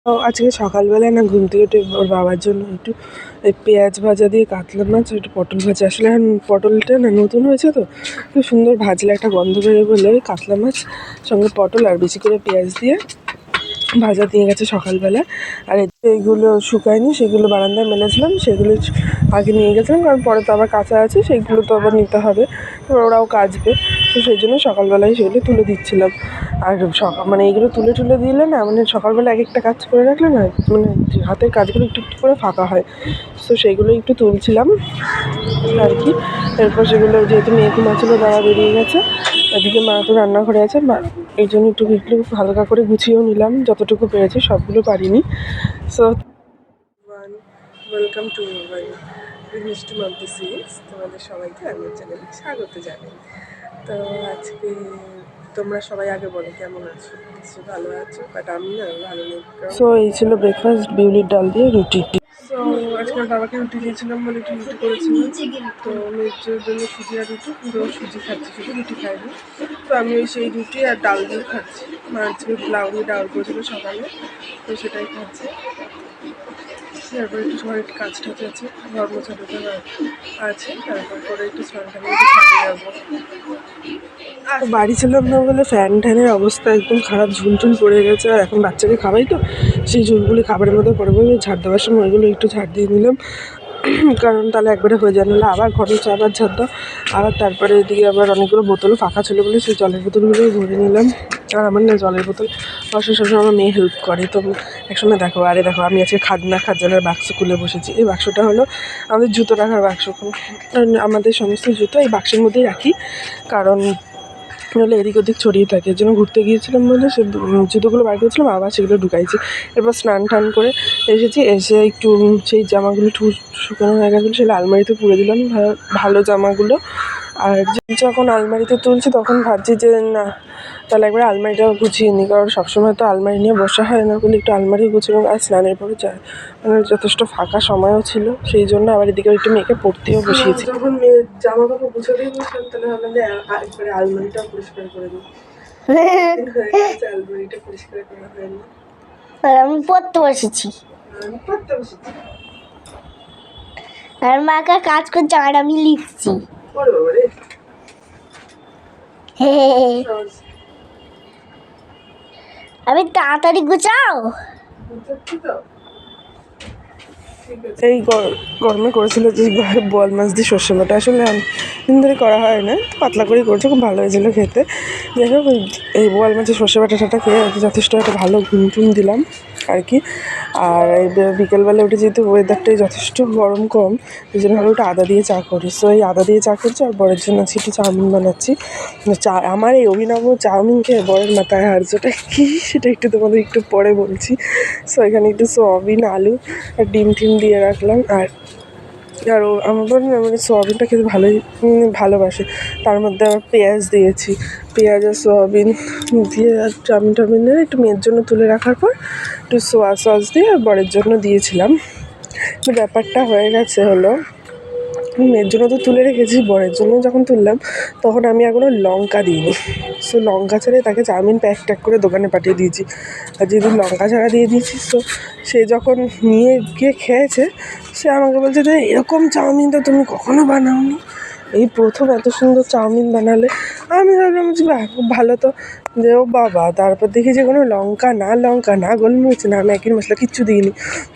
তো আজকে সকালবেলায় না ঘুম থেকে উঠে ওর বাবার জন্য একটু এই পেঁয়াজ ভাজা দিয়ে কাতলা মাছ একটু পটল ভাজা, আসলে এখন পটলটা না নতুন হয়েছে তো খুব সুন্দর ভাজলে একটা গন্ধ বেরোয় বলে ওই কাতলা মাছ সঙ্গে পটল আর বেশি করে পেঁয়াজ দিয়ে ভাজা দিয়ে গেছে সকালবেলা। আর এইগুলো শুকায়নি, সেগুলো বারান্দায় মেলেছিলাম, সেগুলো আগে নিয়ে গেছিলাম, কারণ পরে তো আবার কাঁচা আছে, সেইগুলো তো আবার নিতে হবে, ওরাও কাচবে, তো সেই জন্য সকালবেলায় সেগুলো তুলে দিচ্ছিলাম। আর মানে এইগুলো তুলে দিলে না, মানে সকালবেলা এক একটা কাজ করে রাখলে না, মানে হাতের কাজগুলো একটু একটু করে ফাঁকা হয়, তো সেইগুলো একটু তুলছিলাম আর কি। এরপর সেগুলো যেহেতু মেয়ে ঘুমাচ্ছিলো, বাবা বেরিয়ে গেছে, এদিকে মা তো রান্নাঘরে আছে, মা এই জন্য একটু হালকা করে গুছিয়েও নিলাম, যতটুকু পেরেছি, সবগুলো পারিনি। সো ওয়েলকাম টু মাই মিষ্টি মাম্পি সিরিজ, তোমাদের সবাইকে আমার চ্যানেলে স্বাগত জানাই। তো আজকে তোমরা সবাই আগে বলো কেমন আছো, নিশ্চয়ই ভালো আছো, বাট আমি না ভালো নেই। সো এই ছিল ব্রেকফাস্ট, বিউলির ডাল দিয়ে রুটি। সো আজকে বাবাকে রুটি দিয়েছিলাম বলে একটু রুটি করেছিলাম, তো মেয়ের জন্য সুজি আর রুটি, কিন্তু সুজি খাচ্ছি, শুধু রুটি খাইনি। তো আমি ওই সেই রুটি আর ডাল দিয়ে খাচ্ছি, মা আজকে লাউনি ডাল করেছিল সকালে, তো সেটাই খাচ্ছি। তারপর একটু সবার একটু কাজ টাজ আছে, ঘর মোছা টোছা আছে, তারপর করে একটু স্নান টান করে ছাদে যাবো। বাড়ি ছিলাম না বলে ফ্যান ট্যানের অবস্থা একদম খারাপ, ঝুলটুল পড়ে গেছে, আর এখন বাচ্চাকে খাওয়াই তো, সেই ঝুলগুলি খাবারের মধ্যে পড়ে পড়ে ঝাড় দেওয়ার সময় ওইগুলো একটু ঝাড় দিয়ে নিলাম, কারণ তাহলে একবারে হয়ে যায়, নাহলে আবার ঘরে আবার ঝাড় দাও। আবার তারপরে এদিকে আবার অনেকগুলো বোতলও ফাঁকা ছিল বলে সেই জলের বোতলগুলোই ভরে নিলাম। আর আমার না জলের বোতল বসার সবসময় আমার মেয়ে হেল্প করে, তো একসময় দেখো, আরে দেখো আমি আজকে খাজানার বাক্স খুলে বসেছি। এই বাক্সটা হলো আমাদের জুতো রাখার বাক্স, আমাদের সমস্ত জুতো এই বাক্সের মধ্যেই রাখি, কারণ নাহলে এদিক ওদিক ছড়িয়ে থাকে। এর জন্য ঘুরতে গিয়েছিলাম বলে সে জুতোগুলো বার করেছিলাম, আবার সেগুলো ঢুকাইছি। এরপর স্নান টান করে এসেছি, এসে একটু সেই জামাগুলো শুকানো হয়ে গেছিলো, সেগুলো আলমারিতে পুরে দিলাম, ভালো জামাগুলো। আর যখন আলমারিতে তুলছি তখন ভাবছি যে না, তাহলে একবার আলমারিটাও গুছিয়ে নিই, কারণ সবসময় তো আলমারি নিয়ে বসা হয় না, বলে একটু আলমারি গুছিয়ে। আর স্নানের পরে মানে যথেষ্ট ফাঁকা সময়ও ছিল, সেই জন্য আবার এদিকে একটু মেয়েকে পড়তেও বসিয়েছি। যখন মেয়ের জামা কাপড় গুছাতেই বসলাম, তাহলে ভাবলাম যে একবারে আলমারিটাও পরিষ্কার করে দিই। আলমারিটা পরিষ্কার করা হয়নি, আমি পড়তে বসেছি, আমি পড়তে বসেছি, আর মাকে কাজ করছে আর আমি লিখছি। আমি তাড়াতাড়ি গুছাও। এই গরমে করেছিল যে বোয়াল মাছ দিয়ে সর্ষে বাটা, আসলে দিন ধরে করা হয় না, পাতলা করে করেছে, খুব ভালো হয়েছিল খেতে। যাই হোক, এই বোয়াল মাছের সর্ষে বাটাটা খেয়ে যথেষ্ট একটা ভালো ঘুম টুম দিলাম আর কি। আর এই বিকেলবেলা উঠে যেহেতু ওয়েদারটাই যথেষ্ট গরম কম, এই জন্য হলো একটু আদা দিয়ে চা করি। সো এই আদা দিয়ে চা করছি, আর বরের জন্য আজকে একটু চাউমিন বানাচ্ছি। আমার এই অভিনব চাউমিন খেয়ে বরের মাথায় হার, যেটা কি সেটা একটু তোমাদের একটু পরে বলছি। সো এখানে একটু সোয়াবিন, আলু আর ডিম টিম দিয়ে রাখলাম। আর আমার বোন মানে সোয়াবিনটা খেতে ভালোবাসে, তার মধ্যে আবার পেঁয়াজ দিয়েছি, পেঁয়াজ আর সোয়াবিন দিয়ে আর চাউমিন টাউমিন দিয়ে একটু মেয়ের জন্য তুলে রাখার পর একটু সোয়া সস দিয়ে বরের জন্য দিয়েছিলাম। ব্যাপারটা হয়ে গেছে হলো, মেয়ের জন্য তো তুলে রেখেছি, বরের জন্য যখন তুললাম তখন আমি এখনও লঙ্কা দিইনি। সো লঙ্কা ছাড়াই তাকে চাউমিন প্যাক করে দোকানে পাঠিয়ে দিয়েছি। আর যেহেতু লঙ্কা ছাড়া দিয়ে দিয়েছি, সো সে যখন নিয়ে গিয়ে খেয়েছে, সে আমাকে বলছে যে এরকম চাউমিন তো তুমি কখনো বানাওনি, এই প্রথম এত সুন্দর চাউমিন বানালে। আমি ভাবলাম যে বাহ, খুব ভালো তো, যে ও বাবা। তারপর দেখি যে কোনো লঙ্কা না গোলমরিচ না ম্যাগি মশলা কিচ্ছু দিইনি।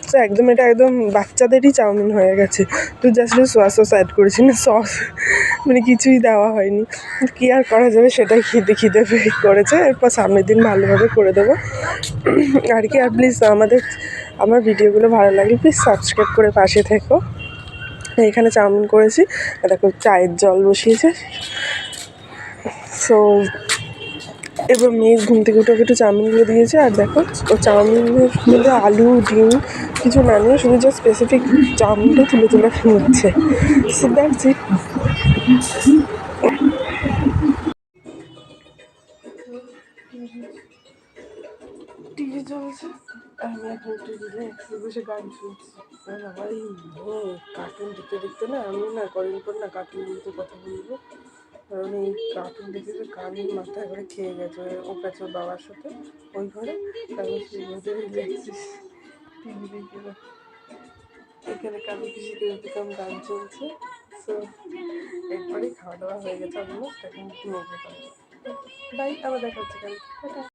তো একদম এটা একদম বাচ্চাদেরই চাউমিন হয়ে গেছে, তো জাস্ট সোয়া সস অ্যাড করেছি, না সস মানে কিছুই দেওয়া হয়নি। কী আর করা যাবে, সেটাই খিদে করেছে। এরপর সামনের দিন ভালোভাবে করে দেবো আর কি। আর প্লিজ আমার ভিডিওগুলো ভালো লাগলে প্লিজ সাবস্ক্রাইব করে পাশে থেকো। এখানে চাউমিন করেছি, দেখো চায়ের জল বসিয়েছে। সো এবার মেয়ে ঘুম থেকে উঠে একটু চাউমিনগুলো দিয়েছে, আর দেখো ও চাউমিনের মধ্যে আলু ডিম কিছু না নিয়ে শুধু জাস্ট স্পেসিফিক চাউমিনটা তুলে নিচ্ছে। So that's it. টিভি চলছে, আমি এখন টিভিতে একসাথে বসে গান শুনছি। আমার এই কার্টুন দেখতে না, আমি না কদিন পর না কার্টুন বলতে কথা বলবো। কারণ এই কার্টুন দেখে তো কানের মাথায় করে খেয়ে গেছে ও গেছে ওর বাবার সাথে ওই ঘরে, তারপর সেই মধ্যে রিল্যাক্সিস টিভি দেখে না। এখানে কালী পিসিতে এরকম গান চলছে। সো একবারই খাওয়া দাওয়া হয়ে গেছে অলমোস্ট, এখন ঘুমোবো। বাই, আবার দেখা হচ্ছে কাল। টাটা।